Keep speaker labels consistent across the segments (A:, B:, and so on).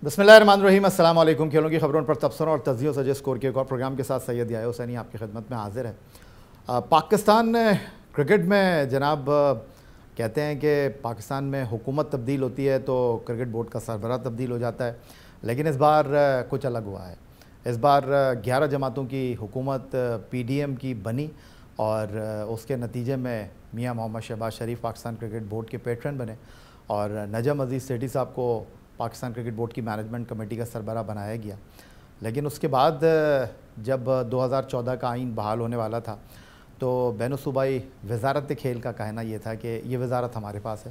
A: بسم اللہ الرحمن الرحیم، السلام علیکم۔ کھیلوں کی خبروں پر تبصرہ اور تجزیہ سجے اسکور کے ایک اور پروگرام کے ساتھ سید ضیاء حسینی آپ کی خدمت میں حاضر ہے۔ پاکستان کرکٹ میں جناب کہتے ہیں کہ پاکستان میں حکومت تبدیل ہوتی ہے تو کرکٹ بورڈ کا سربراہ تبدیل ہو جاتا ہے، لیکن اس بار کچھ الگ ہوا ہے۔ اس بار 11 جماعتوں کی حکومت PDM کی بنی اور اس کے نتیجے میں میاں محمد شہباز شریف پاکستان کرکٹ بورڈ کے پیٹرن بنے اور نجم عزیز سیٹھی صاحب کو پاکستان کرکٹ بورڈ کی مینجمنٹ کمیٹی کا سربراہ بنایا گیا۔ لیکن اس کے بعد جب 2014 کا آئین بحال ہونے والا تھا تو بین الصوبائی وزارت کھیل کا کہنا یہ تھا کہ یہ وزارت ہمارے پاس ہے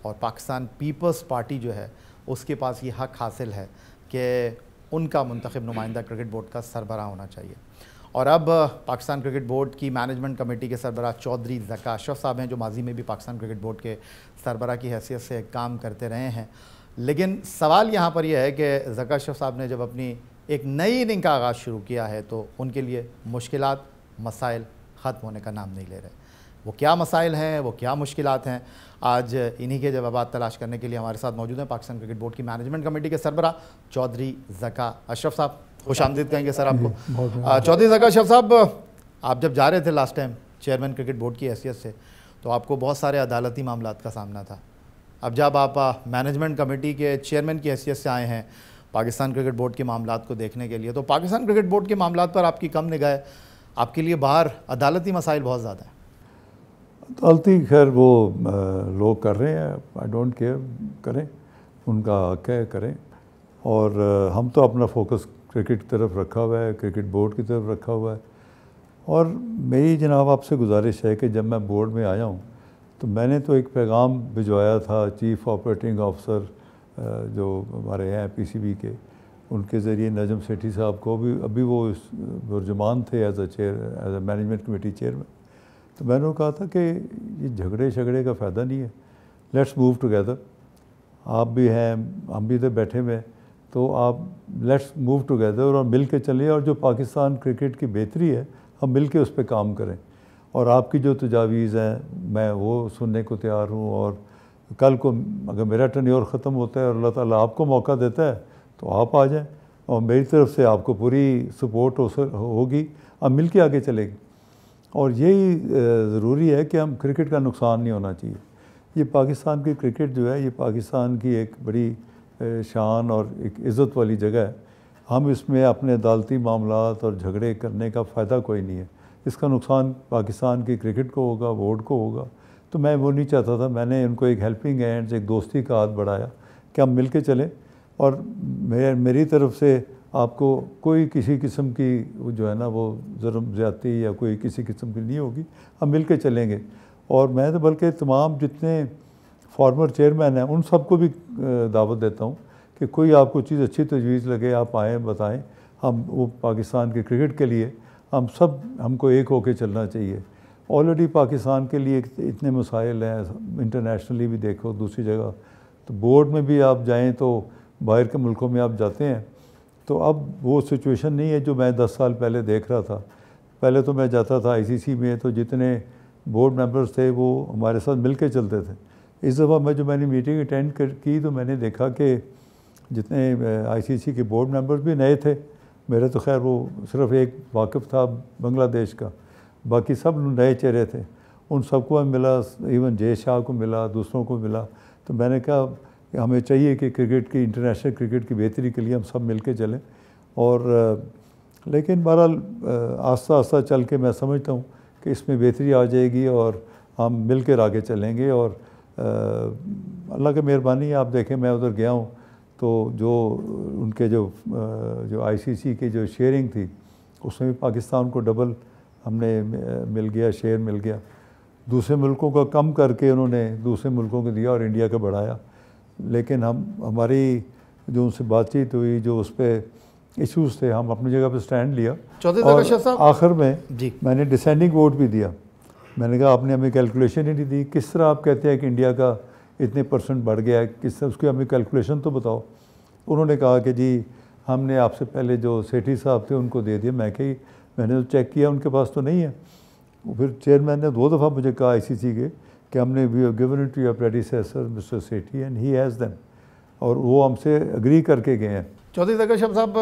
A: اور پاکستان پیپلز پارٹی جو ہے اس کے پاس یہ حق حاصل ہے کہ ان کا منتخب نمائندہ کرکٹ بورڈ کا سربراہ ہونا چاہیے۔ اور اب پاکستان کرکٹ بورڈ کی مینجمنٹ کمیٹی کے سربراہ چودھری ذکا اشرف صاحب ہیں، جو ماضی میں بھی پاکستان کرکٹ بورڈ کے سربراہ کی حیثیت سے کام کرتے رہے ہیں۔ لیکن سوال یہاں پر یہ ہے کہ ذکا اشرف صاحب نے جب اپنی ایک نئی اننگ کا آغاز شروع کیا ہے تو ان کے لیے مشکلات، مسائل ختم ہونے کا نام نہیں لے رہے۔ وہ کیا مسائل ہیں، وہ کیا مشکلات ہیں، آج انہی کے جوابات تلاش کرنے کے لیے ہمارے ساتھ موجود ہیں پاکستان کرکٹ بورڈ کی مینجمنٹ کمیٹی کے سربراہ چودھری ذکا اشرف صاحب۔ خوش آمدید کہیں گے سر آپ کو۔ چودھری ذکا اشرف صاحب، آپ جب جا رہے تھے last time chairman cricket board کی حیثیت سے تو آپ کو بہت سارے عدالتی معاملات کا سامنا تھا۔ اب جب آپ مینجمنٹ کمیٹی کے چیئرمین کی حیثیت سے آئے ہیں پاکستان کرکٹ بورڈ کے معاملات کو دیکھنے کے لیے، تو پاکستان کرکٹ بورڈ کے معاملات پر آپ کی کم نگاہ ہے، آپ کے لیے باہر عدالتی مسائل بہت زیادہ ہیں۔
B: عدالتی خیر وہ لوگ کر رہے ہیں، آئی ڈونٹ کیئر، کریں، ان کا حق ہے، کریں۔ اور ہم تو اپنا فوکس کرکٹ کی طرف رکھا ہوا ہے، کرکٹ بورڈ کی طرف رکھا ہوا ہے۔ اور میری جناب آپ سے گزارش ہے کہ جب میں بورڈ میں آیا ہوں تو میں نے تو ایک پیغام بھجوایا تھا چیف آپریٹنگ آفیسر جو ہمارے ہیں PCB کے، ان کے ذریعے نجم سیٹھی صاحب کو بھی، ابھی وہ ترجمان تھے as a management committee chairman. تو میں نے کہا تھا کہ یہ جھگڑے کا فائدہ نہیں ہے، لیٹس موو ٹوگیدر۔ آپ بھی ہیں، ہم بھی ادھر بیٹھے ہوئے ہیں، تو آپ لیٹس موو ٹوگیدر اور مل کے چلیں، اور جو پاکستان کرکٹ کی بہتری ہے ہم مل کے اس پہ کام کریں۔ اور آپ کی جو تجاویز ہیں میں وہ سننے کو تیار ہوں، اور کل کو اگر میرا ٹینیور ختم ہوتا ہے اور اللہ تعالیٰ آپ کو موقع دیتا ہے تو آپ آ جائیں، اور میری طرف سے آپ کو پوری سپورٹ ہوگی، ہم مل کے آگے چلیں گے۔ اور یہی ضروری ہے کہ ہم کرکٹ کا نقصان نہیں ہونا چاہیے۔ یہ پاکستان کی کرکٹ جو ہے یہ پاکستان کی ایک بڑی شان اور ایک عزت والی جگہ ہے۔ ہم اس میں اپنے عدالتی معاملات اور جھگڑے کرنے کا فائدہ کوئی نہیں ہے، اس کا نقصان پاکستان کی کرکٹ کو ہوگا، بورڈ کو ہوگا۔ تو میں وہ نہیں چاہتا تھا، میں نے ان کو ایک ہیلپنگ ہینڈ، ایک دوستی کا ہاتھ بڑھایا کہ ہم مل کے چلیں، اور میری طرف سے آپ کو کوئی کسی قسم کی جو ہے نا وہ ظلم زیادتی یا کوئی کسی قسم کی نہیں ہوگی، ہم مل کے چلیں گے۔ اور میں تو بلکہ تمام جتنے فارمر چیئرمین ہیں ان سب کو بھی دعوت دیتا ہوں کہ کوئی آپ کو چیز اچھی تجویز لگے آپ آئیں، بتائیں، ہم وہ پاکستان کے کرکٹ کے لیے ہم کو ایک ہو کے چلنا چاہیے۔ آلریڈی پاکستان کے لیے اتنے مسائل ہیں، انٹرنیشنلی بھی دیکھو، دوسری جگہ تو بورڈ میں بھی آپ جائیں تو باہر کے ملکوں میں آپ جاتے ہیں تو اب وہ سچویشن نہیں ہے جو میں 10 سال پہلے دیکھ رہا تھا۔ پہلے تو میں جاتا تھا ICC میں تو جتنے بورڈ ممبرز تھے وہ ہمارے ساتھ مل کے چلتے تھے۔ اس دفعہ میں نے میٹنگ اٹینڈ کی تو میں نے دیکھا کہ جتنے ICC کے بورڈ ممبرز بھی نئے تھے، میرے تو خیر وہ صرف ایک واقف تھا بنگلہ دیش کا، باقی سب نئے چہرے تھے، ان سب کو ملا، ایون جے شاہ کو ملا، دوسروں کو ملا۔ تو میں نے کہا کہ ہمیں چاہیے کہ کرکٹ کی، انٹرنیشنل کرکٹ کی بہتری کے لیے ہم سب مل کے چلیں۔ اور لیکن بہرحال آہستہ آہستہ چل کے میں سمجھتا ہوں کہ اس میں بہتری آ جائے گی اور ہم مل کر آگے چلیں گے۔ اور اللہ کی مہربانی ہے، آپ دیکھیں میں ادھر گیا ہوں تو جو ان کے جو ICC کی جو شیئرنگ تھی اس میں بھی پاکستان کو ڈبل ہم نے مل گیا، شیئر مل گیا۔ دوسرے ملکوں کا کم کر کے انہوں نے دوسرے ملکوں کو دیا اور انڈیا کا بڑھایا۔ لیکن ہماری جو ان سے بات چیت ہوئی، جو اس پہ ایشوز تھے، ہم اپنی جگہ پہ سٹینڈ لیا، اور آخر میں میں نے ڈسینڈنگ ووٹ بھی دیا۔ میں نے کہا آپ نے ہمیں کیلکولیشن ہی نہیں دی، کس طرح آپ کہتے ہیں کہ انڈیا کا اتنے % بڑھ گیا ہے، کس طرح اس کی ہمیں کیلکولیشن تو بتاؤ۔ انہوں نے کہا کہ جی ہم نے آپ سے پہلے جو سیٹھی صاحب تھے ان کو دے دیا۔ میں نے تو چیک کیا ان کے پاس تو نہیں ہے۔ پھر چیئرمین نے 2 دفعہ مجھے کہا ICC کے کہ ہم نے we have given it to your predecessor mister Sethi and he has them. اور وہ ہم سے اگری کر کے گئے ہیں۔
A: چودھری زکر اشرف صاحب،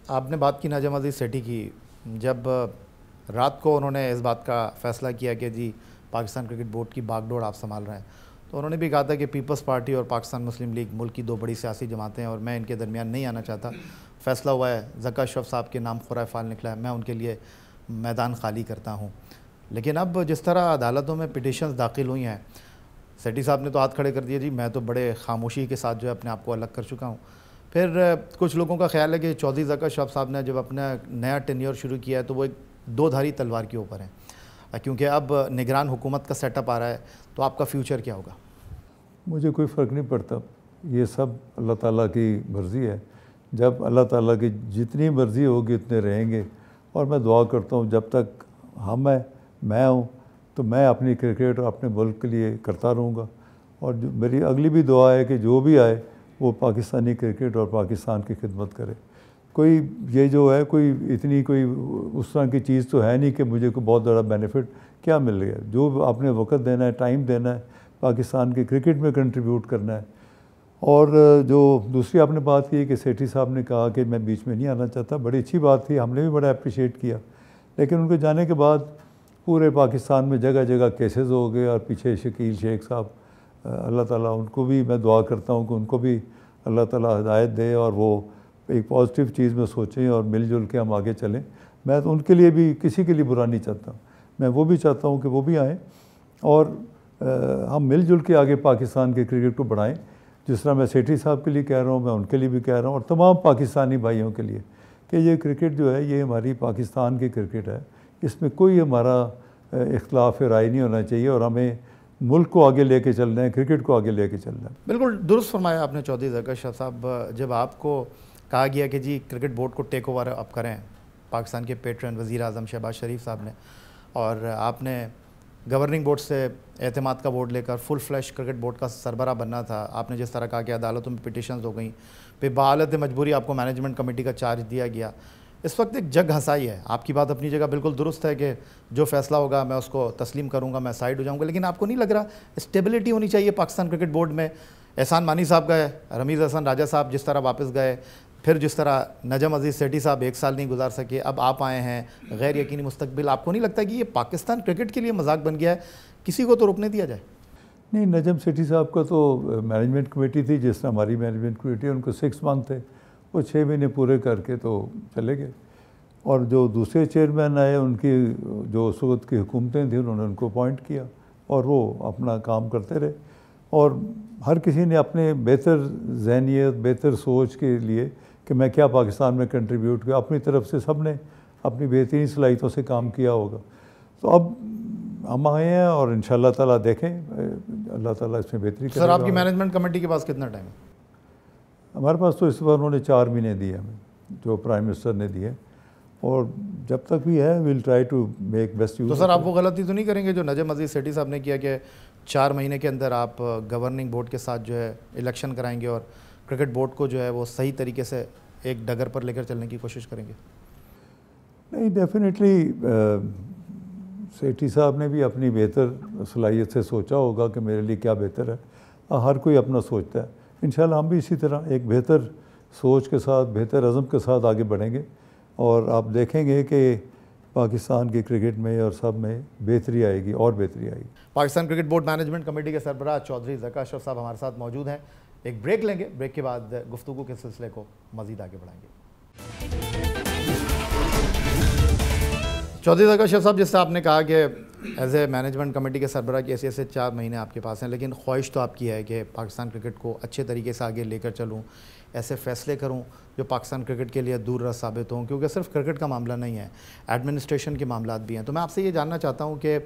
A: آپ نے بات کی نجم عزیز سیٹھی کی، جب رات کو انہوں نے اس بات کا فیصلہ کیا کہ جی پاکستان کرکٹ بورڈ کی باغ ڈور آپ سنبھال رہے ہیں، تو انہوں نے بھی کہا تھا کہ پیپلز پارٹی اور پاکستان مسلم لیگ ملک کی دو بڑی سیاسی جماعتیں ہیں اور میں ان کے درمیان نہیں آنا چاہتا، فیصلہ ہوا ہے، زکر اشرف صاحب کے نام خورۂ فعال نکلا ہے، میں ان کے لیے میدان خالی کرتا ہوں۔ لیکن اب جس طرح عدالتوں میں پٹیشنز داخل ہوئی ہیں، سیٹھی صاحب نے تو ہاتھ کھڑے کر دیے جی میں تو بڑے خاموشی کے ساتھ جو ہے اپنے آپ کو الگ کر چکا ہوں۔ پھر کچھ لوگوں کا خیال ہے کہ چودھری زکر اشرف صاحب نے جب اپنا نیا ٹینیور شروع کیا ہے تو وہ ایک دو دھاری تلوار کے اوپر ہیں، کیونکہ اب نگران حکومت کا سیٹ اپ آ رہا ہے، تو آپ کا فیوچر کیا ہوگا؟
B: مجھے کوئی فرق نہیں پڑتا، یہ سب اللہ تعالیٰ کی مرضی ہے، جب اللہ تعالیٰ کی جتنی مرضی ہوگی اتنے رہیں گے، اور میں دعا کرتا ہوں جب تک میں ہوں تو میں اپنی کرکٹ اور اپنے ملک کے لیے کرتا رہوں گا، اور میری اگلی بھی دعا ہے کہ جو بھی آئے وہ پاکستانی کرکٹ اور پاکستان کی خدمت کرے۔ کوئی یہ جو ہے کوئی اتنی کوئی اس طرح کی چیز تو ہے نہیں کہ مجھے کوئی بہت بڑا بینیفٹ کیا مل گیا، جو آپ نے وقت دینا ہے، ٹائم دینا ہے، پاکستان کی کرکٹ میں کنٹریبیوٹ کرنا ہے۔ اور جو دوسری آپ نے بات کی کہ سیٹھی صاحب نے کہا کہ میں بیچ میں نہیں آنا چاہتا، بڑی اچھی بات تھی، ہم نے بھی بڑا اپریشیٹ کیا، لیکن ان کے جانے کے بعد پورے پاکستان میں جگہ جگہ کیسز ہو گئے، اور پیچھے شکیل شیخ صاحب، اللہ تعالیٰ ان کو بھی میں دعا کرتا ہوں کہ ان کو بھی اللہ تعالیٰ ہدایت دے اور وہ ایک پازیٹیو چیز میں سوچیں اور مل جل کے ہم آگے چلیں۔ میں تو ان کے لیے بھی کسی کے لیے برا نہیں چاہتا، میں وہ بھی چاہتا ہوں کہ وہ بھی آئیں اور ہم مل جل کے آگے پاکستان کے کرکٹ کو بڑھائیں، جس طرح میں سیٹھی صاحب کے لیے کہہ رہا ہوں، میں ان کے لیے بھی کہہ رہا ہوں، اور تمام پاکستانی بھائیوں کے لیے کہ یہ کرکٹ جو ہے یہ ہماری پاکستان کی کرکٹ ہے، اس میں کوئی ہمارا اختلاف رائے نہیں ہونا چاہیے، اور ہمیں ملک کو آگے لے کے چلنا ہے، کرکٹ کو آگے لے کے چلنا ہے۔
A: بالکل درست فرمایا آپ نے چودھری زکر اشرف صاحب، جب آپ کو کہا گیا کہ جی کرکٹ بورڈ کو ٹیک اوور اب کریں پاکستان کے پیٹرن وزیر اعظم شہباز شریف صاحب نے، اور آپ نے گورننگ بورڈ سے اعتماد کا بورڈ لے کر فل فلیش کرکٹ بورڈ کا سربراہ بننا تھا، آپ نے جس طرح کہا کہ عدالتوں میں پٹیشنز ہو گئیں، پھر بحالت مجبوری آپ کو مینجمنٹ کمیٹی کا چارج دیا گیا، اس وقت ایک جگ ہنسائی ہے، آپ کی بات اپنی جگہ بالکل درست ہے کہ جو فیصلہ ہوگا میں اس کو تسلیم کروں گا، میں سائڈ ہو جاؤں گا، لیکن آپ کو نہیں لگ رہا اسٹیبلٹی ہونی چاہیے پاکستان کرکٹ بورڈ میں؟ احسان مانی صاحب گئے، رمیز حسن راجہ صاحب جس طرح واپس گئے، پھر جس طرح نجم عزیز سیٹھی صاحب 1 سال نہیں گزار سکے، اب آپ آئے ہیں، غیر یقینی مستقبل، آپ کو نہیں لگتا کہ یہ پاکستان کرکٹ کے لیے مذاق بن گیا ہے؟ کسی کو تو روکنے دیا جائے۔
B: نہیں، نجم سیٹھی صاحب کا تو مینجمنٹ کمیٹی تھی، جس طرح ہماری مینجمنٹ کمیٹی، ان کو 6 منتھ تھے، وہ 6 مہینے پورے کر کے تو چلے گئے، اور جو دوسرے چیئرمین آئے ان کی جو اس وقت کی حکومتیں تھیں انہوں نے ان کو اپوائنٹ کیا، اور وہ اپنا کام کرتے رہے، اور ہر کسی نے اپنے بہتر ذہنیت، بہتر سوچ کے لیے کہ میں کیا پاکستان میں کنٹریبیوٹ کیا، اپنی طرف سے سب نے اپنی بہترین صلاحیتوں سے کام کیا ہوگا۔ تو اب ہم آئے ہیں اور انشاءاللہ تعالیٰ دیکھیں اللہ تعالیٰ اس میں بہتری کرے گا۔
A: سر آپ کی مینجمنٹ کمیٹی کے پاس کتنا ٹائم ہے؟
B: ہمارے پاس تو اس بار انہوں نے 4 مہینے دیے ہمیں، جو پرائم منسٹر نے دیے، اور جب تک بھی ہے we'll try to make best use.
A: تو سر آپ وہ غلطی تو نہیں کریں گے جو نجم عزیز سیٹھی صاحب نے کیا کہ 4 مہینے کے اندر آپ گورننگ بورڈ کے ساتھ جو ہے الیکشن کرائیں گے اور کرکٹ بورڈ کو جو ہے وہ صحیح طریقے سے ایک ڈگر پر لے کر چلنے کی کوشش کریں گے؟
B: نہیں، ڈیفینیٹلی سیٹھی صاحب نے بھی اپنی بہتر صلاحیت سے سوچا ہوگا کہ میرے لیے کیا بہتر ہے، ہر کوئی اپنا سوچتا ہے، انشاءاللہ ہم بھی اسی طرح ایک بہتر سوچ کے ساتھ، بہتر عزم کے ساتھ آگے بڑھیں گے، اور آپ دیکھیں گے کہ پاکستان کی کرکٹ میں اور سب میں بہتری آئے گی، اور بہتری آئے گی۔
A: Pakistan cricket board management committee کے سربراہ چودھری زکر اشرف صاحب ہمارے ساتھ موجود ہیں، ایک بریک لیں گے، بریک کے بعد گفتگو کے سلسلے کو مزید آگے بڑھائیں گے۔ چودھری زکر اشرف صاحب، جس سے آپ نے کہا کہ ایز اے مینجمنٹ کمیٹی کے سربراہ کی حیثیت سے 4 مہینے آپ کے پاس ہیں، لیکن خواہش تو آپ کی ہے کہ پاکستان کرکٹ کو اچھے طریقے سے آگے لے کر چلوں، ایسے فیصلے کروں جو پاکستان کرکٹ کے لیے دور رس ثابت ہوں، کیونکہ صرف کرکٹ کا معاملہ نہیں ہے، ایڈمنسٹریشن کے معاملات بھی ہیں۔ تو میں آپ سے یہ جاننا چاہتا ہوں کہ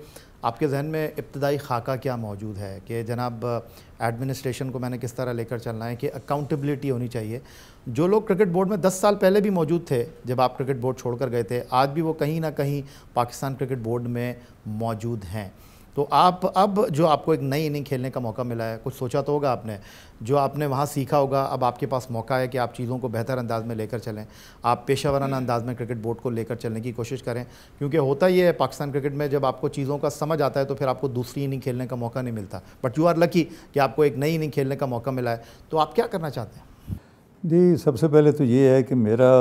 A: آپ کے ذہن میں ابتدائی خاکہ کیا موجود ہے کہ جناب ایڈمنسٹریشن کو میں نے کس طرح لے کر چلنا ہے، کہ اکاؤنٹیبلٹی ہونی چاہیے۔ جو لوگ کرکٹ بورڈ میں 10 سال پہلے بھی موجود تھے جب آپ کرکٹ بورڈ چھوڑ کر گئے تھے، آج بھی وہ کہیں نہ کہیں پاکستان کرکٹ بورڈ میں موجود ہیں، تو آپ اب جو آپ کو ایک نئی اننگ کھیلنے کا موقع ملا ہے, کچھ سوچا تو ہوگا آپ نے, جو آپ نے وہاں سیکھا ہوگا, اب آپ کے پاس موقع ہے کہ آپ چیزوں کو بہتر انداز میں لے کر چلیں, آپ پیشہ ورانہ انداز میں کرکٹ بورڈ کو لے کر چلنے کی کوشش کریں, کیونکہ ہوتا یہ ہے پاکستان کرکٹ میں جب آپ کو چیزوں کا سمجھ آتا ہے تو پھر آپ کو دوسری اننگ کھیلنے کا موقع نہیں ملتا, بٹ یو آر لکی کہ آپ کو ایک نئی اننگ کھیلنے کا موقع ملا ہے. تو آپ کیا کرنا چاہتے ہیں؟
B: جی, سب سے پہلے تو یہ ہے کہ میرا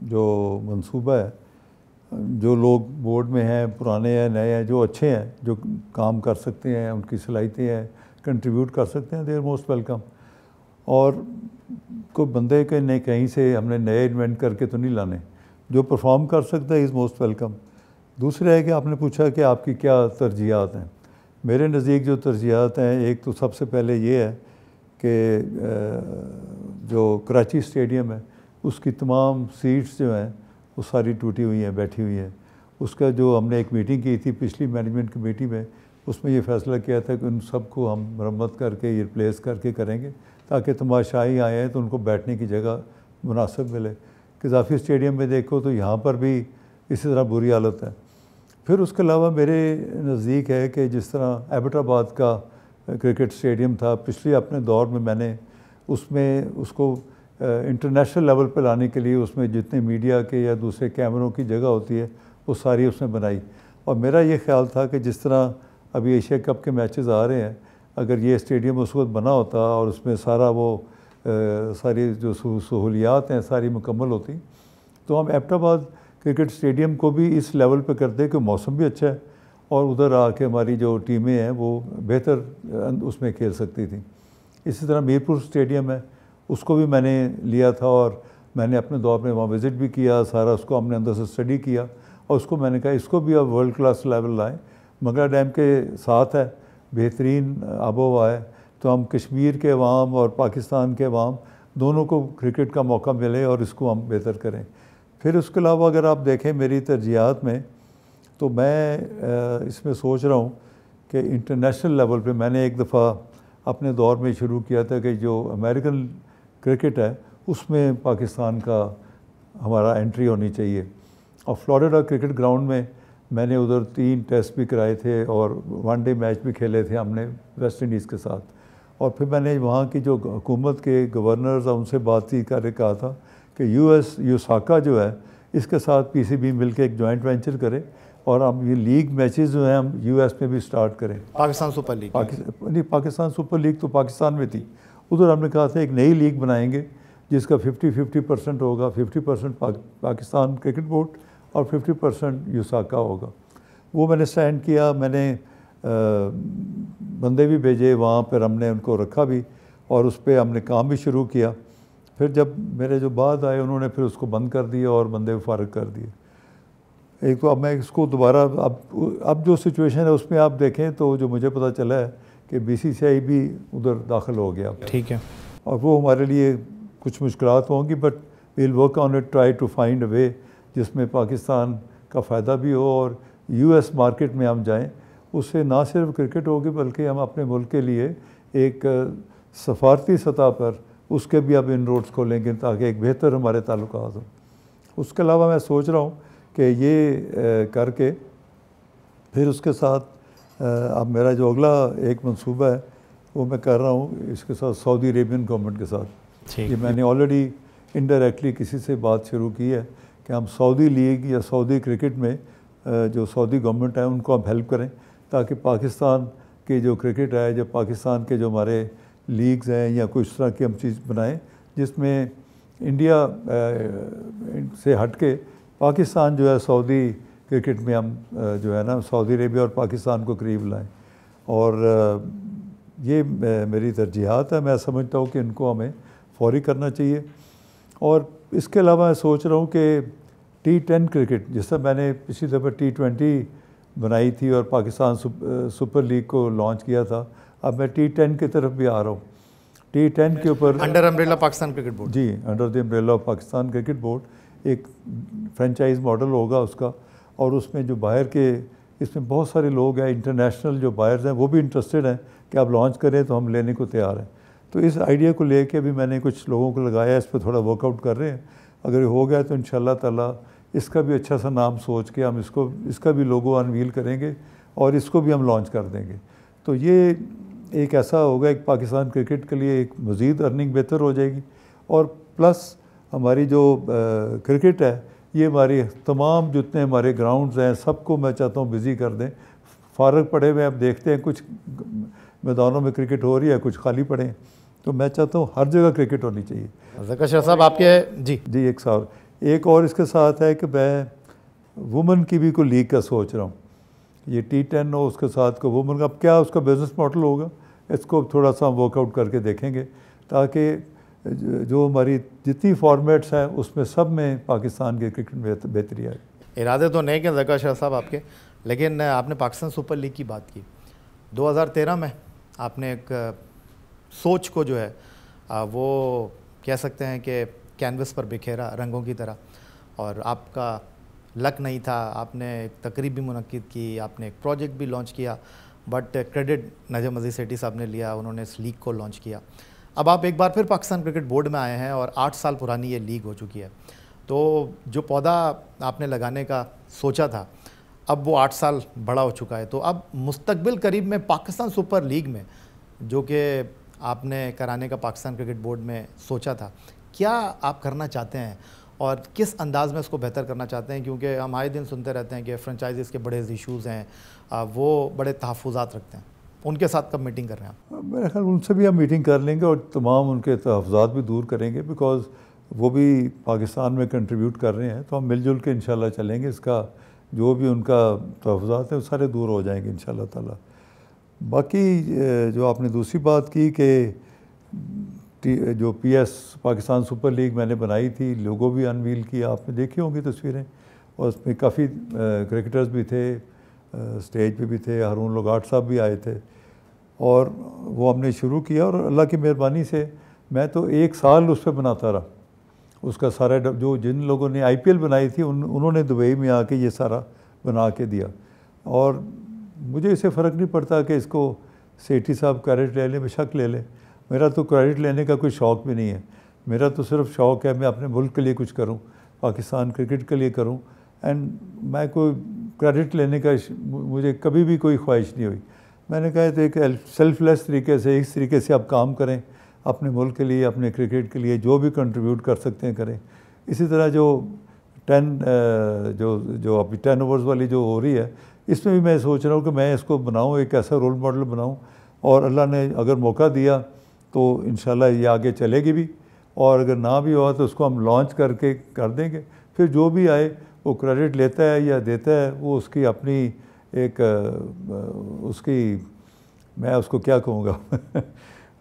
B: جو منصوبہ ہے, جو لوگ بورڈ میں ہیں, پرانے ہیں, نئے ہیں, جو اچھے ہیں, جو کام کر سکتے ہیں, ان کی صلاحیتیں ہیں, کنٹریبیوٹ کر سکتے ہیں, دے آر موسٹ ویلکم. اور کوئی بندے کے نہیں کہیں سے ہم نے نئے انوینٹ کر کے تو نہیں لانے, جو پرفارم کر سکتا ہے از موسٹ ویلکم. دوسرا ہے کہ آپ نے پوچھا کہ آپ کی کیا ترجیحات ہیں. میرے نزدیک جو ترجیحات ہیں, ایک تو سب سے پہلے یہ ہے کہ جو کراچی اسٹیڈیم ہے اس کی تمام سیٹس جو ہیں وہ ساری ٹوٹی ہوئی ہیں, بیٹھی ہوئی ہیں. اس کا جو ہم نے ایک میٹنگ کی تھی پچھلی مینجمنٹ کمیٹی میں, اس میں یہ فیصلہ کیا تھا کہ ان سب کو ہم مرمت کر کے یہ ریپلیس کر کے کریں گے تاکہ تماشائی آئے ہیں تو ان کو بیٹھنے کی جگہ مناسب ملے. قذافی اسٹیڈیم میں دیکھو تو یہاں پر بھی اسی طرح بری حالت ہے. پھر اس کے علاوہ میرے نزدیک ہے کہ جس طرح ایبٹ آباد کا کرکٹ اسٹیڈیم تھا پچھلے اپنے دور میں نے اس کو انٹرنیشنل لیول پہ لانے کے لیے اس میں جتنے میڈیا کے یا دوسرے کیمروں کی جگہ ہوتی ہے وہ ساری اس میں بنائی. اور میرا یہ خیال تھا کہ جس طرح ابھی ایشیا کپ کے میچز آ رہے ہیں, اگر یہ اسٹیڈیم اس وقت بنا ہوتا اور اس میں سارا وہ ساری جو سہولیات ہیں ساری مکمل ہوتی, تو ہم ایبٹ آباد کرکٹ اسٹیڈیم کو بھی اس لیول پہ کرتے کہ موسم بھی اچھا ہے اور ادھر آ کے ہماری جو ٹیمیں ہیں وہ بہتر اس میں کھیل سکتی تھیں. اسی طرح میرپور اسٹیڈیم ہے, اس کو بھی میں نے لیا تھا اور میں نے اپنے دور میں وہاں وزٹ بھی کیا, سارا اس کو ہم نے اندر سے اسٹڈی کیا اور اس کو میں نے کہا اس کو بھی اب ورلڈ کلاس لیول لائیں. منگلا ڈیم کے ساتھ ہے, بہترین آب و ہوا ہے, تو ہم کشمیر کے عوام اور پاکستان کے عوام دونوں کو کرکٹ کا موقع ملے اور اس کو ہم بہتر کریں. پھر اس کے علاوہ اگر آپ دیکھیں میری ترجیحات میں, تو میں اس میں سوچ رہا ہوں کہ انٹرنیشنل لیول پہ میں نے ایک دفعہ اپنے دور میں شروع کیا تھا کہ جو امریکن کرکٹ ہے اس میں پاکستان کا ہمارا انٹری ہونی چاہیے. اور فلوریڈا کرکٹ گراؤنڈ میں نے ادھر 3 ٹیسٹ بھی کرائے تھے اور 1 ڈے میچ بھی کھیلے تھے ہم نے ویسٹ انڈیز کے ساتھ. اور پھر میں نے وہاں کی جو حکومت کے گورنرز ہیں ان سے بات چیت کر کے کہا تھا کہ یوساکا جو ہے اس کے ساتھ پی سی بی مل کے ایک جوائنٹ وینچر کرے اور ہم یہ لیگ میچز جو ہیں ہم یو ایس میں بھی سٹارٹ کریں.
A: پاکستان سپر لیگ
B: نہیں, پاکستان سپر لیگ تو پاکستان میں تھی, ادھر ہم نے کہا تھا ایک نئی لیگ بنائیں گے جس کا 50% ہوگا, 50% پاکستان کرکٹ بورڈ اور 50% یوساکا ہوگا. وہ میں نے سینڈ کیا, میں نے بندے بھی بھیجے وہاں پر, ہم نے ان کو رکھا بھی اور اس پہ ہم نے کام بھی شروع کیا. پھر جب میرے جو بعد آئے انہوں نے پھر اس کو بند کر دیا اور بندے فارغ کر دیے. ایک تو اب میں اس کو دوبارہ اب جو سچویشن ہے اس میں آپ دیکھیں تو جو مجھے پتہ چلا ہے کہ بی سی سی آئی بھی ادھر داخل ہو گیا.
A: ٹھیک ہے,
B: اور وہ ہمارے لیے کچھ مشکلات ہوں گی, but well work on it, try to find a way جس میں پاکستان کا فائدہ بھی ہو اور یو ایس مارکیٹ میں ہم جائیں. اس سے نہ صرف کرکٹ ہوگی بلکہ ہم اپنے ملک کے لیے ایک سفارتی سطح پر اس کے بھی اب ان روڈس کھولیں گے تاکہ ایک بہتر ہمارے تعلقات ہوں. اس کے علاوہ میں سوچ رہا ہوں کہ یہ کر کے پھر اس کے ساتھ اب میرا جو اگلا ایک منصوبہ ہے وہ میں کر رہا ہوں اس کے ساتھ سعودی عربین گورنمنٹ کے ساتھ. یہ میں نے آلریڈی انڈائریکٹلی کسی سے بات شروع کی ہے کہ ہم سعودی لیگ یا سعودی کرکٹ میں جو سعودی گورنمنٹ ہے ان کو ہم ہیلپ کریں تاکہ پاکستان کے جو کرکٹ ہے, جو پاکستان کے جو ہمارے لیگز ہیں یا کوئی اس طرح کی ہم چیز بنائیں جس میں انڈیا سے ہٹ کے پاکستان جو ہے سعودی کرکٹ میں ہم جو ہے نا سعودی عربیہ اور پاکستان کو قریب لائیں. اور یہ میری ترجیحات ہے, میں سمجھتا ہوں کہ ان کو ہمیں فوری کرنا چاہیے. اور اس کے علاوہ میں سوچ رہا ہوں کہ T10 کرکٹ جس طرح میں نے پچھلی دفعہ T20 بنائی تھی اور پاکستان سپر لیگ کو لانچ کیا تھا, اب میں T10 کی طرف بھی آ رہا ہوں. T10 کے اوپر
A: under umbrella Pakistan cricket board,
B: جی under the umbrella of Pakistan cricket board, ایک فرینچائز ماڈل ہوگا اس کا. اور اس میں جو باہر کے اس میں بہت سارے لوگ ہیں انٹرنیشنل جو بائرز ہیں وہ بھی انٹرسٹڈ ہیں کہ آپ لانچ کریں تو ہم لینے کو تیار ہیں. تو اس آئیڈیا کو لے کے بھی میں نے کچھ لوگوں کو لگایا, اس پہ تھوڑا ورک آؤٹ کر رہے ہیں. اگر یہ ہو گیا تو انشاءاللہ تعالیٰ اس کا بھی اچھا سا نام سوچ کے ہم اس کا بھی لوگو انویل کریں گے اور اس کو بھی ہم لانچ کر دیں گے. تو یہ ایک ایسا ہوگا ایک پاکستان کرکٹ کے لیے ایک مزید ارننگ بہتر ہو جائے گی. اور پلس ہماری جو کرکٹ ہے یہ ہماری تمام جتنے ہمارے گراؤنڈز ہیں سب کو میں چاہتا ہوں بزی کر دیں. فارغ پڑے ہوئے اب دیکھتے ہیں کچھ میدانوں میں کرکٹ ہو رہی ہے, کچھ خالی پڑے ہیں, تو میں چاہتا ہوں ہر جگہ کرکٹ ہونی چاہیے.
A: ذکر شاہ صاحب آپ کے جی
B: ایک سال ایک اور اس کے ساتھ ہے کہ میں وومن کی بھی کوئی لیگ کا سوچ رہا ہوں. یہ T10 ہو, اس کے ساتھ کو وومن کا. اب کیا اس کا بزنس ماڈل ہوگا اس کو تھوڑا سا ورک آؤٹ کر کے دیکھیں گے, تاکہ جو ہماری جتنی فارمیٹس ہیں اس میں سب میں پاکستان کے کرکٹ میں بہتری آئے.
A: ارادے تو نہیں کہ ذکر شاہ صاحب آپ کے, لیکن آپ نے پاکستان سپر لیگ کی بات کی. 2013 میں آپ نے ایک سوچ کو جو ہے وہ کہہ سکتے ہیں کہ کینوس پر بکھیرا رنگوں کی طرح, اور آپ کا لک نہیں تھا. آپ نے ایک تقریب بھی منعقد کی, آپ نے ایک پروجیکٹ بھی لانچ کیا, بٹ کریڈٹ نجم عزیز سیٹھی صاحب نے لیا, انہوں نے اس لیگ کو لانچ کیا. اب آپ ایک بار پھر پاکستان کرکٹ بورڈ میں آئے ہیں اور 8 سال پرانی یہ لیگ ہو چکی ہے. تو جو پودا آپ نے لگانے کا سوچا تھا اب وہ 8 سال بڑا ہو چکا ہے. تو اب مستقبل قریب میں پاکستان سپر لیگ میں جو کہ آپ نے کرانے کا پاکستان کرکٹ بورڈ میں سوچا تھا, کیا آپ کرنا چاہتے ہیں اور کس انداز میں اس کو بہتر کرنا چاہتے ہیں؟ کیونکہ ہم آئے دن سنتے رہتے ہیں کہ فرنچائزز کے بڑے ایشوز ہیں, وہ بڑے تحفظات رکھتے ہیں. ان کے ساتھ کب میٹنگ کر رہے ہیں آپ؟
B: میرے خیال ان سے بھی ہم میٹنگ کر لیں گے اور تمام ان کے تحفظات بھی دور کریں گے, بیکاز وہ بھی پاکستان میں کنٹریبیوٹ کر رہے ہیں. تو ہم مل جل کے انشاءاللہ چلیں گے. اس کا جو بھی ان کا تحفظات ہیں وہ سارے دور ہو جائیں گے انشاءاللہ تعالیٰ. باقی جو آپ نے دوسری بات کی کہ جو PS پاکستان سپر لیگ میں نے بنائی تھی, لوگو بھی انویل کیا, آپ نے دیکھی ہوں گی تصویریں, اور اس میں کافی کرکٹرز بھی تھے, اسٹیج پہ بھی تھے, ہارون لوگاٹ صاحب بھی آئے تھے, اور وہ ہم نے شروع کیا. اور اللہ کی مہربانی سے میں تو 1 سال اس پہ بناتا رہا. اس کا سارا جو جن لوگوں نے IPL بنائی تھی انہوں نے دبئی میں آ کے یہ سارا بنا کے دیا. اور مجھے اسے فرق نہیں پڑتا کہ اس کو سیٹھی صاحب کریڈٹ لے لیں, بے شک لے لیں. میرا تو کریڈٹ لینے کا کوئی شوق بھی نہیں ہے. میرا تو صرف شوق ہے میں اپنے ملک کے لیے کچھ کروں, پاکستان کرکٹ کے لیے کروں. اینڈ میں کوئی کریڈٹ لینے کا مجھے کبھی بھی کوئی خواہش نہیں ہوئی. میں نے کہا تو ایک سیلف لیس طریقے سے, اس طریقے سے آپ کام کریں اپنے ملک کے لیے, اپنے کرکٹ کے لیے, جو بھی کنٹریبیوٹ کر سکتے ہیں کریں. اسی طرح جو 10 ابھی 10 اوورز والی جو ہو رہی ہے, اس میں بھی میں سوچ رہا ہوں کہ میں اس کو بناؤں, ایک ایسا رول ماڈل بناؤں, اور اللہ نے اگر موقع دیا تو انشاءاللہ یہ آگے چلے گی بھی, اور اگر نہ بھی ہوا تو اس کو ہم لانچ کر کے کر دیں گے. پھر جو بھی آئے وہ کریڈٹ لیتا ہے یا دیتا ہے, وہ اس کی اپنی ایک اس کی, میں اس کو کیا کہوں گا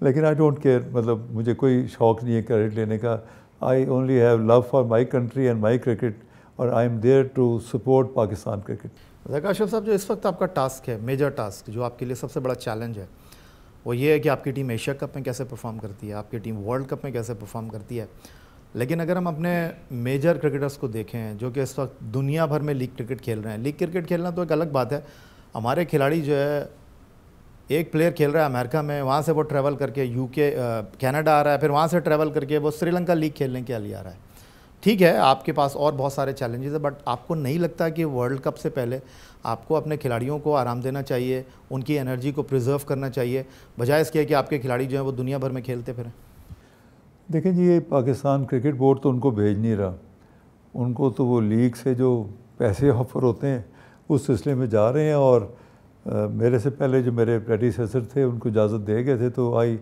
B: لیکن آئی ڈونٹ کیئر, مطلب مجھے کوئی شوق نہیں ہے کریڈٹ لینے کا. I only have love for my country and my cricket, اور I am there to support Pakistan cricket.
A: ذکر اشرف صاحب, جو اس وقت آپ کا ٹاسک ہے, میجر ٹاسک جو آپ کے لیے سب سے بڑا چیلنج ہے, وہ یہ ہے کہ آپ کی ٹیم ایشیا کپ میں کیسے پرفارم کرتی ہے, آپ کی ٹیم ورلڈ کپ میں کیسے پرفارم کرتی ہے. لیکن اگر ہم اپنے میجر کرکٹرز کو دیکھیں جو کہ اس وقت دنیا بھر میں لیگ کرکٹ کھیل رہے ہیں, لیگ کرکٹ کھیلنا تو ایک الگ بات ہے. ہمارے کھلاڑی جو ہے, ایک پلیئر کھیل رہا ہے امریکہ میں, وہاں سے وہ ٹریول کر کے UK کینیڈا آ رہا ہے, پھر وہاں سے ٹریول کر کے وہ سری لنکا لیگ کھیلنے کے لیے آ رہا ہے. ٹھیک ہے آپ کے پاس اور بہت سارے چیلنجز ہیں, بٹ آپ کو نہیں لگتا کہ ورلڈ کپ سے پہلے آپ کو اپنے کھلاڑیوں کو آرام دینا چاہیے, ان کی انرجی کو پریزرو کرنا چاہیے, بجائے اس کے کہ آپ کے کھلاڑی جو ہیں وہ دنیا بھر میں کھیلتے پھریں؟
B: دیکھیں جی, یہ پاکستان کرکٹ بورڈ تو ان کو بھیج نہیں رہا. ان کو تو وہ لیگ سے جو پیسے آفر ہوتے ہیں اس سلسلے میں جا رہے ہیں, اور میرے سے پہلے جو میرے پریڈیسیسر تھے ان کو اجازت دے گئے تھے, تو I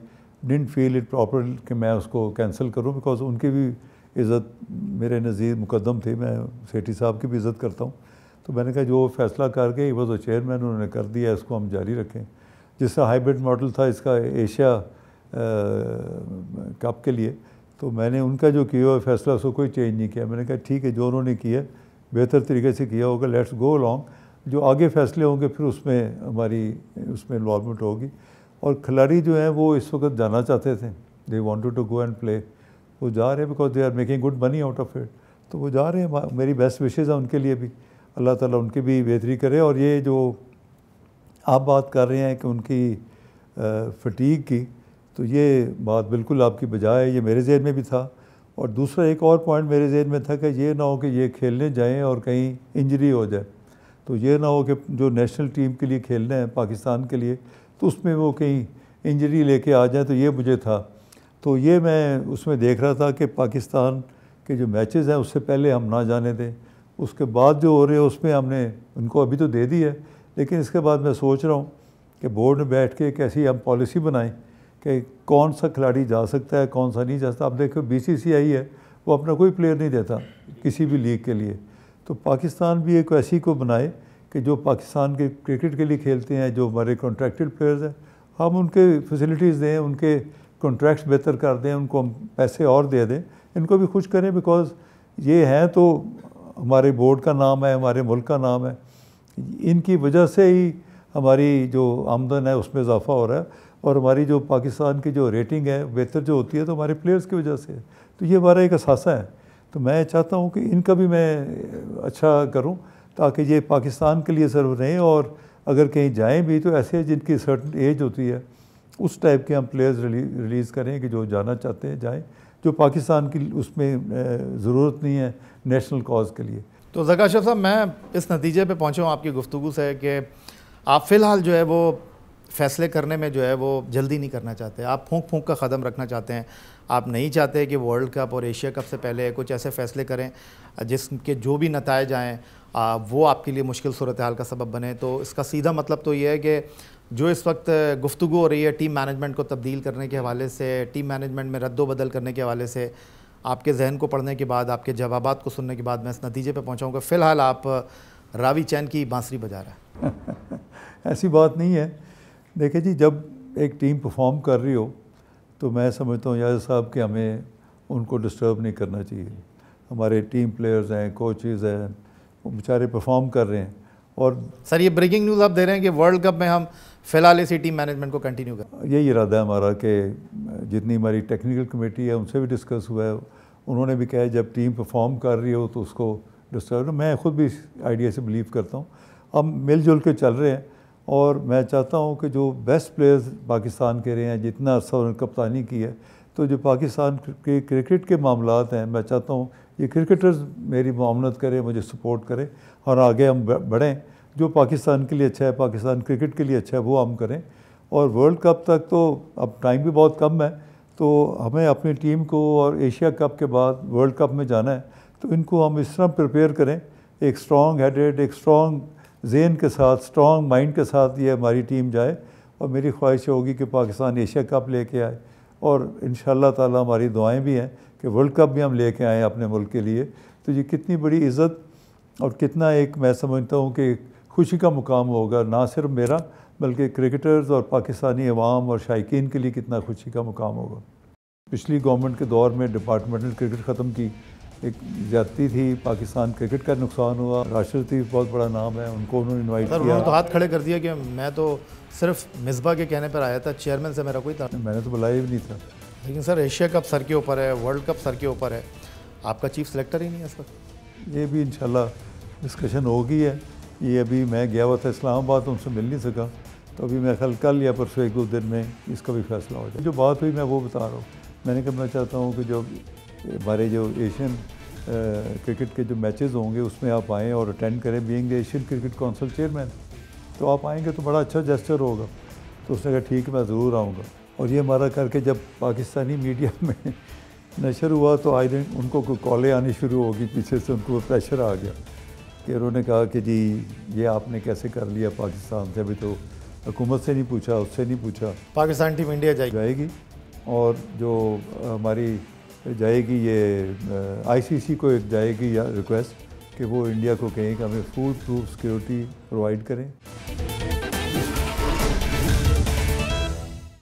B: didn't feel it proper کہ میں اس کو کینسل کروں, بیکاز ان کی بھی عزت میرے نزدیک مقدم تھی. میں سیٹھی صاحب کی بھی عزت کرتا ہوں. تو میں نے کہا جو فیصلہ کر کے وہ تو چیئرمین انہوں نے کر دیا, اس کو ہم جاری رکھیں. جس طرح ہائیبرڈ ماڈل تھا اس کا ایشیا کپ کے لیے, تو میں نے ان کا جو کیا ہوا فیصلہ اس کو کوئی چینج نہیں کیا. میں نے کہا ٹھیک ہے, جو انہوں نے کیا بہتر طریقے سے کیا ہوگا, لیٹس گو along. جو آگے فیصلے ہوں گے پھر اس میں ہماری اس میں انوالومنٹ ہوگی. اور کھلاڑی جو ہیں وہ اس وقت جانا چاہتے تھے, they wanted to go and play, وہ جا رہے ہیں because they are making good money out of it. تو وہ جا رہے ہیں, میری بیسٹ وشیز ہیں ان کے لیے بھی, اللہ تعالیٰ ان کی بھی بہتری کرے. اور یہ جو آپ بات کر رہے ہیں کہ ان کی فٹیگ کی, تو یہ بات بالکل آپ کی بجائے, یہ میرے ذہن میں بھی تھا. اور دوسرا ایک اور پوائنٹ میرے ذہن میں تھا کہ یہ نہ ہو کہ یہ کھیلنے جائیں اور کہیں انجری ہو جائے. تو یہ نہ ہو کہ جو نیشنل ٹیم کے لیے کھیلنا ہے پاکستان کے لیے تو اس میں وہ کہیں انجری لے کے آ جائیں. تو یہ مجھے تھا. تو یہ میں اس میں دیکھ رہا تھا کہ پاکستان کے جو میچز ہیں اس سے پہلے ہم نہ جانے دیں. اس کے بعد جو ہو رہے ہیں اس میں ہم نے ان کو ابھی تو دے دی ہے, لیکن اس کے بعد میں سوچ رہا ہوں کہ بورڈ میں بیٹھ کے ایک ایسی ہم پالیسی بنائیں کہ کون سا کھلاڑی جا سکتا ہے, کون سا نہیں جا سکتا. اب دیکھو BCCI ہے, وہ اپنا کوئی پلیئر نہیں دیتا کسی بھی لیگ کے لیے. تو پاکستان بھی ایک ایسی کو بنائے کہ جو پاکستان کے کرکٹ کے لیے کھیلتے ہیں, جو ہمارے کانٹریکٹڈ پلیئرز ہیں, ہم ان کے فیسلٹیز دیں, ان کے کانٹریکٹس بہتر کر دیں, ان کو ہم پیسے اور دے دیں, ان کو بھی خوش کریں. بیکاز یہ ہیں تو ہمارے بورڈ کا نام ہے, ہمارے ملک کا نام ہے. ان کی وجہ سے ہی ہماری جو آمدن ہے اس میں اضافہ ہو رہا ہے, اور ہماری جو پاکستان کی جو ریٹنگ ہے بہتر جو ہوتی ہے تو ہمارے پلیئرز کی وجہ سے ہے. تو یہ ہمارا ایک اثاثہ ہے. تو میں چاہتا ہوں کہ ان کا بھی میں اچھا کروں تاکہ یہ پاکستان کے لیے سرو رہیں, اور اگر کہیں جائیں بھی تو ایسے جن کی سرٹن ایج ہوتی ہے اس ٹائپ کے ہم پلیئرز ریلیز کریں کہ جو جانا چاہتے ہیں جائیں, جو پاکستان کی اس میں ضرورت نہیں ہے نیشنل کاز کے لیے.
A: تو زکا اشرف صاحب, میں اس نتیجے پہ پہنچا ہوں آپ کی گفتگو سے کہ آپ فی الحال جو ہے وہ فیصلے کرنے میں جو ہے وہ جلدی نہیں کرنا چاہتے, آپ پھونک پھونک کا قدم رکھنا چاہتے ہیں. آپ نہیں چاہتے کہ ورلڈ کپ اور ایشیا کپ سے پہلے کچھ ایسے فیصلے کریں جس کے جو بھی نتائج آئیں وہ آپ کے لیے مشکل صورتحال کا سبب بنے. تو اس کا سیدھا مطلب تو یہ ہے کہ جو اس وقت گفتگو ہو رہی ہے ٹیم مینجمنٹ کو تبدیل کرنے کے حوالے سے, ٹیم مینجمنٹ میں رد و بدل کرنے کے حوالے سے, آپ کے ذہن کو پڑھنے کے بعد, آپ کے جوابات کو سننے کے بعد میں اس نتیجے پہ پہنچا ہوں کہ فی الحال آپ راوی چین کی بانسری بجا رہے ہیں.
B: ایسی بات نہیں ہے. دیکھیں جی, جب ایک ٹیم پرفارم کر رہی ہو تو میں سمجھتا ہوں یاسر صاحب کہ ہمیں ان کو ڈسٹرب نہیں کرنا چاہیے. ہمارے ٹیم پلیئرز ہیں, کوچز ہیں, وہ بیچارے پرفارم کر رہے ہیں. اور
A: سر یہ بریکنگ نیوز آپ دے رہے ہیں کہ ورلڈ کپ میں ہم فی الحال اسی ٹیم مینجمنٹ کو کنٹینیو کریں؟
B: یہی ارادہ ہے ہمارا کہ جتنی ہماری ٹیکنیکل کمیٹی ہے ان سے بھی ڈسکس ہوا ہے, انہوں نے بھی کہا ہے جب ٹیم پرفارم کر رہی ہو تو اس کو ڈسٹرب. میں خود بھی اس آئیڈیا سے بلیو کرتا ہوں. ہم مل جل کے چل رہے ہیں, اور میں چاہتا ہوں کہ جو بیسٹ پلیئرز پاکستان کے رہے ہیں, جتنا عرصہ انہوں نے کپتانی کی ہے, تو جو پاکستان کے کرکٹ کے معاملات ہیں, میں چاہتا ہوں یہ کرکٹرز میری معاونت کریں, مجھے سپورٹ کریں, اور آگے ہم بڑھیں. جو پاکستان کے لیے اچھا ہے, پاکستان کرکٹ کے لیے اچھا ہے, وہ ہم کریں. اور ورلڈ کپ تک تو اب ٹائم بھی بہت کم ہے, تو ہمیں اپنی ٹیم کو, اور ایشیا کپ کے بعد ورلڈ کپ میں جانا ہے, تو ان کو ہم اس طرح پریپیئر کریں, ایک اسٹرانگ ہیڈیڈ, ایک اسٹرانگ ذہن کے ساتھ, اسٹرانگ مائنڈ کے ساتھ یہ ہماری ٹیم جائے. اور میری خواہش ہوگی کہ پاکستان ایشیا کپ لے کے آئے, اور انشاءاللہ تعالی ہماری دعائیں بھی ہیں کہ ورلڈ کپ بھی ہم لے کے آئیں اپنے ملک کے لیے. تو یہ کتنی بڑی عزت اور کتنا ایک میں سمجھتا ہوں کہ خوشی کا مقام ہوگا, نہ صرف میرا بلکہ کرکٹرز اور پاکستانی عوام اور شائقین کے لیے کتنا خوشی کا مقام ہوگا. پچھلی گورنمنٹ کے دور میں ڈپارٹمنٹل کرکٹ ختم کی, ایک زیادتی تھی, پاکستان کرکٹ کا نقصان ہوا. راشٹرپتی بہت بڑا نام ہے, ان کو انہوں نے انوائٹ کیا.
A: انہوں نے تو ہاتھ کھڑے کر دیا کہ میں تو صرف مصباح کے کہنے پر آیا تھا, چیئرمین سے میرا کوئی تعلق.
B: میں نے تو بلایا بھی نہیں تھا.
A: لیکن سر ایشیا کپ سر کے اوپر ہے, ورلڈ کپ سر کے اوپر ہے, آپ کا چیف سلیکٹر ہی نہیں ہے اس وقت.
B: یہ بھی انشاءاللہ ڈسکشن ہوگی ہے. یہ ابھی میں گیا ہوا تھا اسلام آباد, ان سے مل نہیں سکا, تو ابھی میں کل یا پرسوں ایک دو دن میں اس کا بھی فیصلہ ہو جائے. جو بات ہوئی میں وہ بتا رہا ہوں. میں نے کہا میں چاہتا ہوں کہ جو ہمارے جو ایشین کرکٹ کے جو میچز ہوں گے اس میں آپ آئیں اور اٹینڈ کریں, being Asian cricket council chairman, تو آپ آئیں گے تو بڑا اچھا جیسچر ہوگا. تو اس نے کہا ٹھیک ہے میں ضرور آؤں گا. اور یہ ہمارا کر کے جب پاکستانی میڈیا میں نشر ہوا تو آئی دن ان کو کوئی کالیں آنی شروع ہوگی پیچھے سے, ان کو پریشر آ گیا کہ انہوں نے کہا کہ جی یہ آپ نے کیسے کر لیا پاکستان سے, ابھی تو حکومت سے نہیں پوچھا, اس سے نہیں پوچھا.
A: پاکستان ٹیم انڈیا جائے
B: گی, اور جو ہماری جائے گی یہ ICC کو ایک جائے گی یا ریکویسٹ کہ وہ انڈیا کو کہیں کہ ہمیں فوڈ پروف سیکورٹی پرووائڈ کریں.